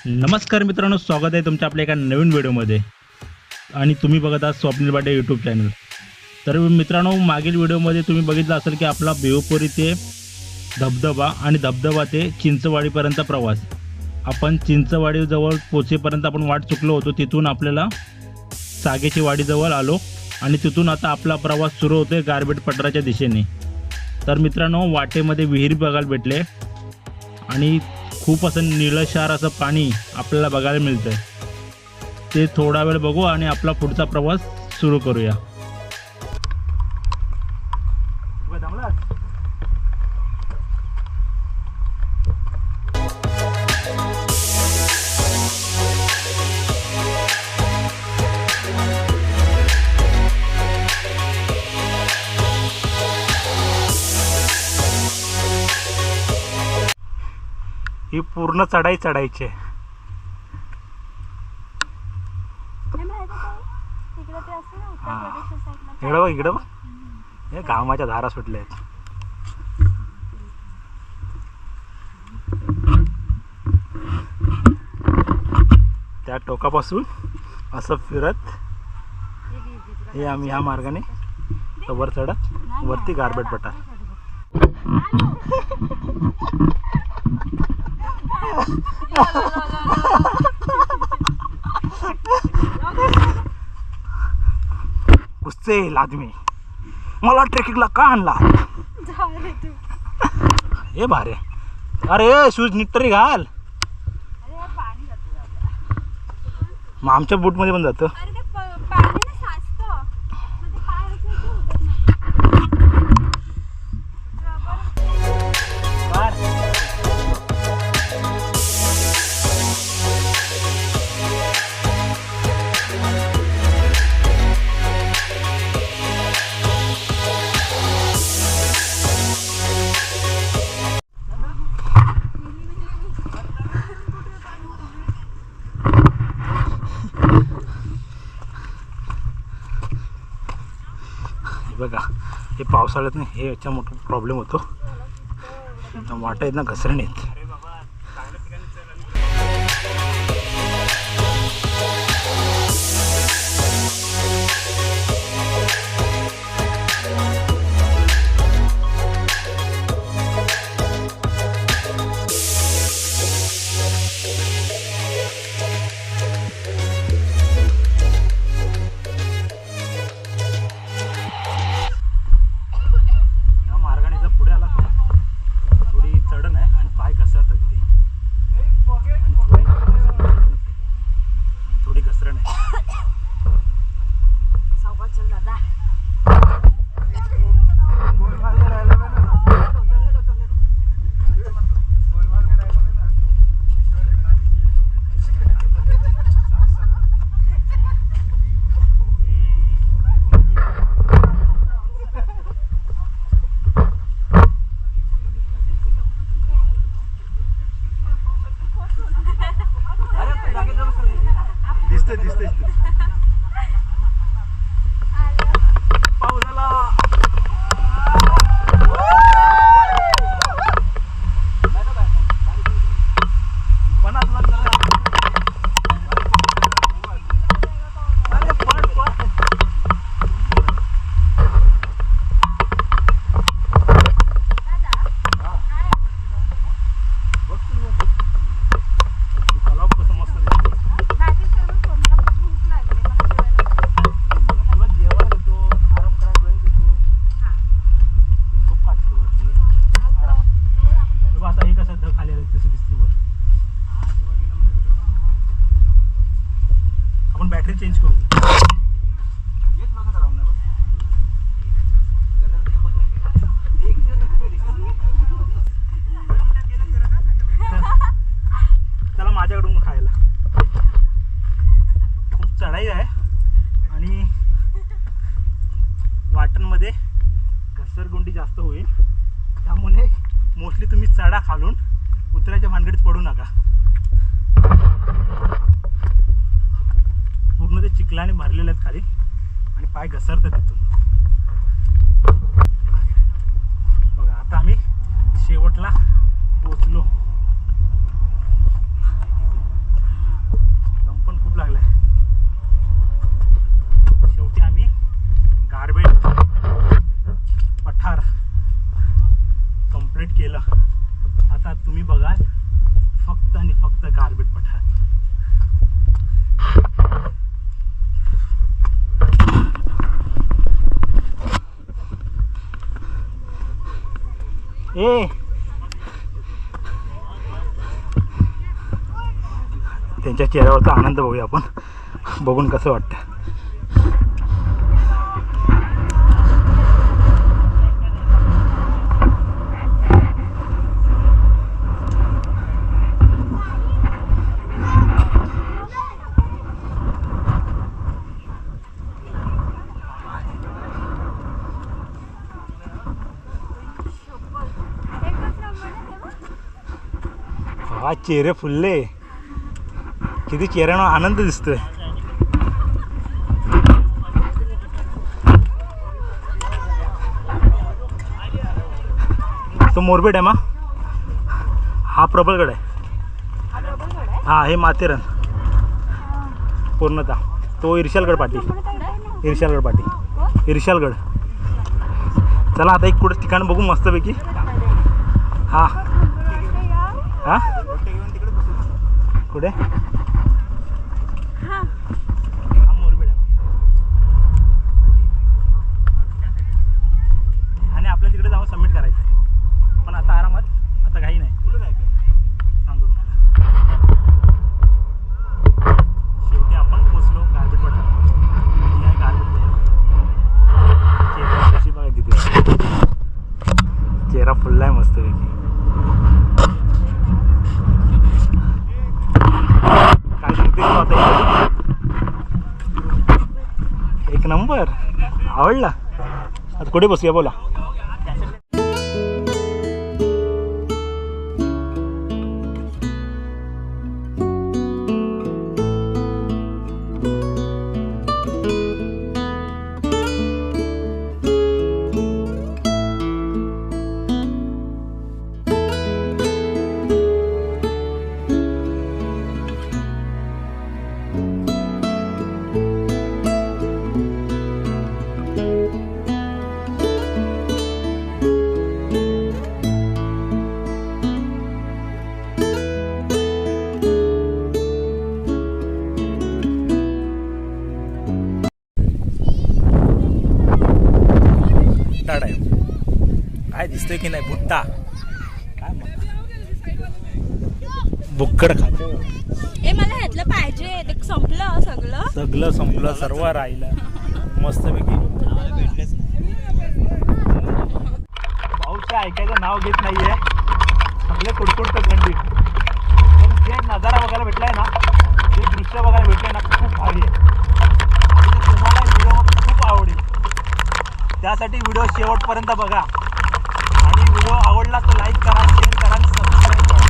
नमस्कार मित्रांनो, स्वागत आहे तुमच्या आपल्या एका नवीन व्हिडिओमध्ये आणि तुम्ही बघत आहात स्वप्नील बाटे यूट्यूब चॅनल। तर मित्रांनो, मागील व्हिडिओमध्ये तुम्ही बघितलं असेल की आपला भिवपुरी ते धबधबा आणि धबधबा ते चिंचवाडीपर्यंत प्रवास। आपण चिंचवाडीजवळ पोहोचेपर्यंत आपण वाट चुकलो होतो। तिथून आपल्याला सागेची वाडीजवळ आलो आणि तिथून आता आपला प्रवास सुरू होतोय गारबेट पठाराच्या दिशेने। तर मित्रांनो, वाटेमध्ये विहीर बघायला भेटले आणि खूप असं निळशार असं पाणी आपल्याला बघायला मिळतंय। ते थोडा वेळ बघू आणि आपला पुढचा प्रवास सुरू करूया। ही पूर्ण चढाई चढायची आहे। इकडं बघ, इकडं बघ, हे घामाच्या धारा सुटल्या आहेत। त्या टोकापासून असं फिरत हे आम्ही ह्या मार्गाने वर चढत वरती गारबेट पठार। कुस्से आदमी मला ट्रेकिंगला का आणला? हे भारे, अरे शूज नीट तरी घाल। मग आमच्या बूट मध्ये पण जातो। बघा, हे पावसाळ्यात नाही, हे याचा मोठा प्रॉब्लेम होतो। वाटा आहेत ना घसरण आहेत। आपण बॅटरी चेंज करू। चला माझ्याकडून खायला। खूप चढाई आहे आणि वाटांमध्ये घसरगुंडी जास्त होईल, त्यामुळे मोस्टली तुम्ही चढा खालून उतरायच्या भानगडीत पडू नका। पूर्ण ते चिखलाने भरलेले आहेत खाली आणि पाय घसरतात तिथून। बघा, आता आम्ही शेवटला पोहोचलो। तुम्ही बघा फक्त आणि फक्त गारबेट पठार. त्यांच्या चेहऱ्यावरचा आनंद बघूया आपण, बघून कसं वाटतं. हा चेहरे फुलले, किती चेहऱ्यानं आनंद दिसतोय. तो मोरबेट आहे मा, हा प्रबळगड आहे. हा हे माथेरान पूर्णतः. तो इर्शालगड पाटी, इर्शालगड पाटी, इर्शालगड. चला आता एक कुठं ठिकाण बघू मस्तपैकी. हा हा कुठे मोरबेट आहे आणि आपल्या तिकडे जाऊन सबमिट करायचं. पण आता आरामात, आता काही नाही. कुठे जायचं सांगतो तुम्हाला. शेवटी आपण पोचलो गारबेट पठार. हे आहे गारबेट पठार. चेहरा कशी बघा, किती चेहरा फुलला आहे मस्तपैकी. काय सांगते आता, एक नंबर. आवडला. आता कुठे बसूया बोला. काय दिसतोय की नाही बुट्टा, काय बुक्कड खाते. मला ह्यातलं पाहिजे. ते संपलं सगळं, सगळं संपलं, सर्व राहिलं मस्तपैकी. पाऊसच्या ऐकायचं नाव घेत नाहीये, सगळे कुडकुडतं थंडी. पण जे नजारा बघायला भेटलाय ना, जे दृश्य बघायला भेटलंय ना, खूप भारी आहे. आणि ते तुम्हाला व्हिडिओ खूप आवडेल. त्यासाठी व्हिडिओ शेवटपर्यंत बघा आणि व्हिडिओ आवडला तर लाईक करा, शेअर करा आणि सबस्क्राईब करा.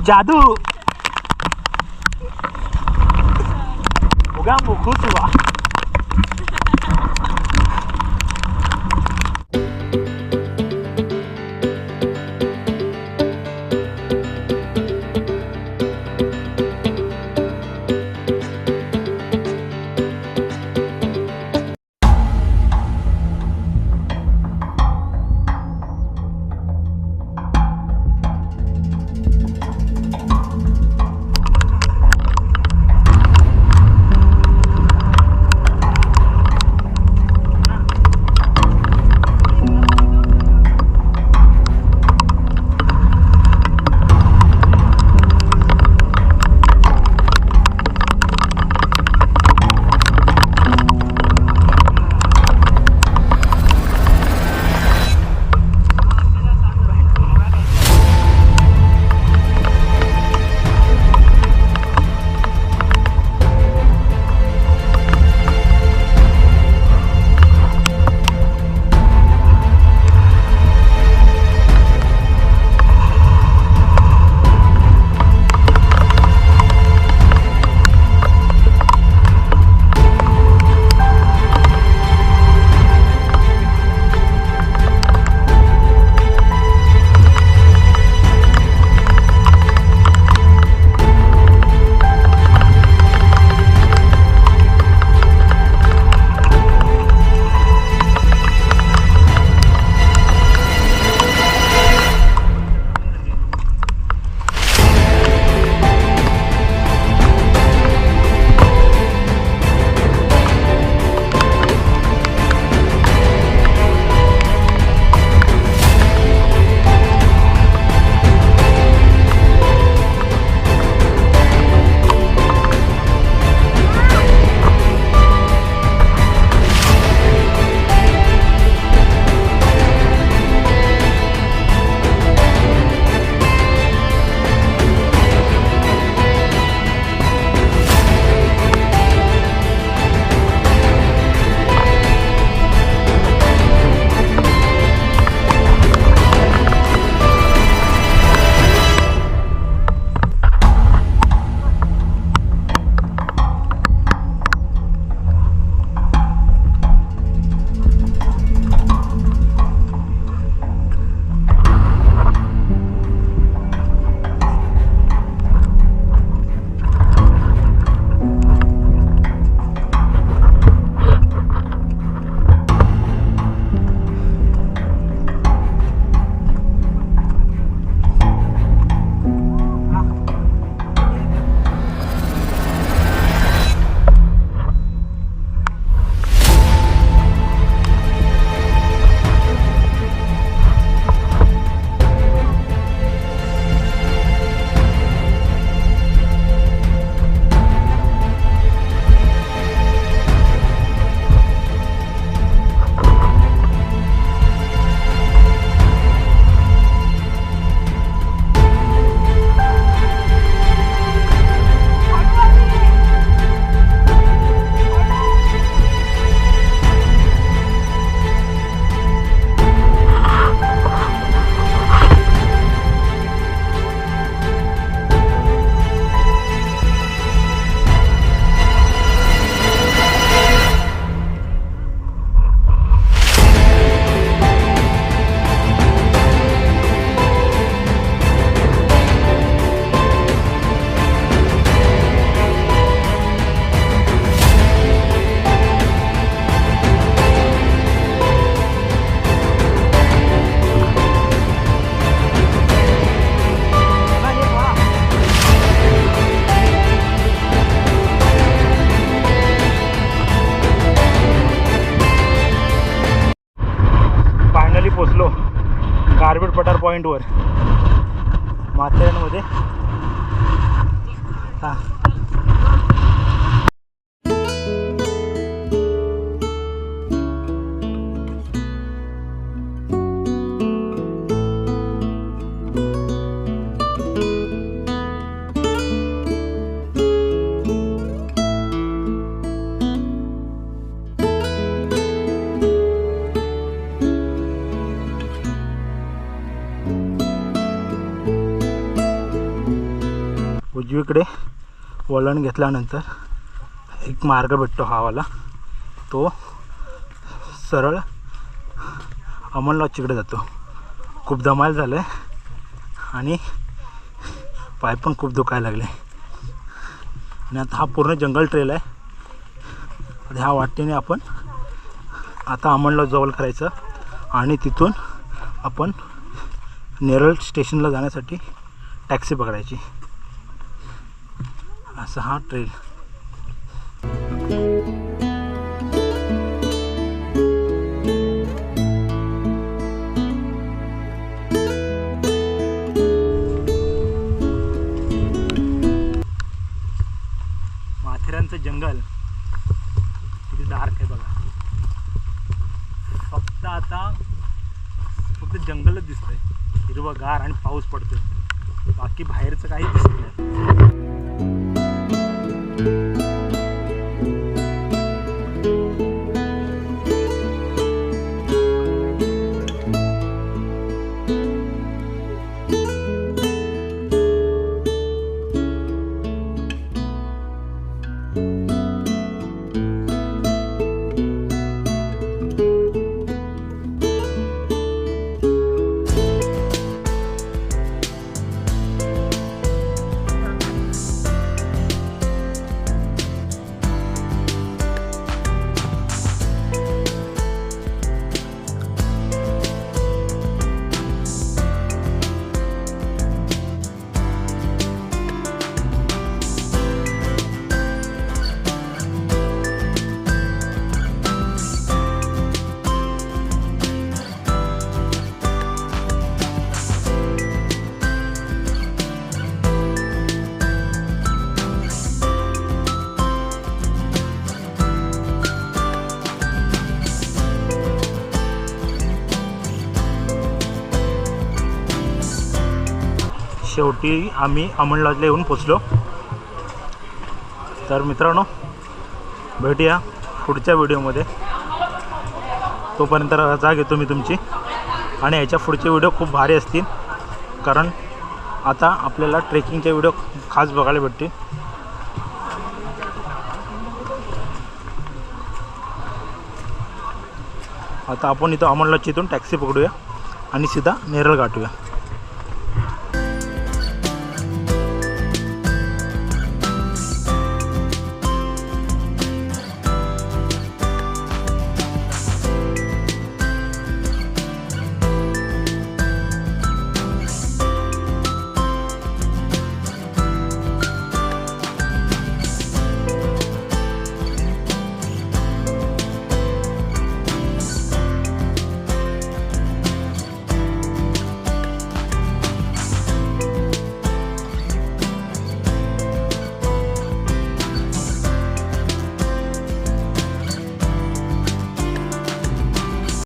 जादू होगा मुखुत हुआ. पॉईंटवर माथेरानमध्ये. हां उजवीकडे वळण घेतल्यानंतर एक मार्ग भेटतो हावाला, तो सरळ अमनलॉजकडे जातो. खूप दमाल झालं आहे आणि पाय पण खूप दुखायला लागले. आणि आता हा पूर्ण जंगल ट्रेल आहे. आता ह्या वाटेने आपण आता अमनलॉज जवळ करायचं आणि तिथून आपण नेरळ स्टेशनला जाण्यासाठी टॅक्सी पकडायची. असा हा ट्रेल. माथेरानचं जंगल किती डार्क आहे बघा. फक्त जंगलच दिसतंय, हिरवंगार आणि पाऊस पडतोय, बाकी बाहेरचं काही दिसत नाही. शेवटी आम्ही अमनलॉजला येऊन पोचलो. तर मित्रांनो, भेटूया पुढच्या व्हिडिओमध्ये. तोपर्यंत रजा घेतो मी तुमची. आणि याच्या पुढचे व्हिडिओ खूप भारी असतील, कारण आता आपल्याला ट्रेकिंगचे व्हिडिओ खास बघायला भेटतील. आता आपण इथं अमनलॉजच्या इथून टॅक्सी पकडूया आणि सीधा नेरळ गाठूया.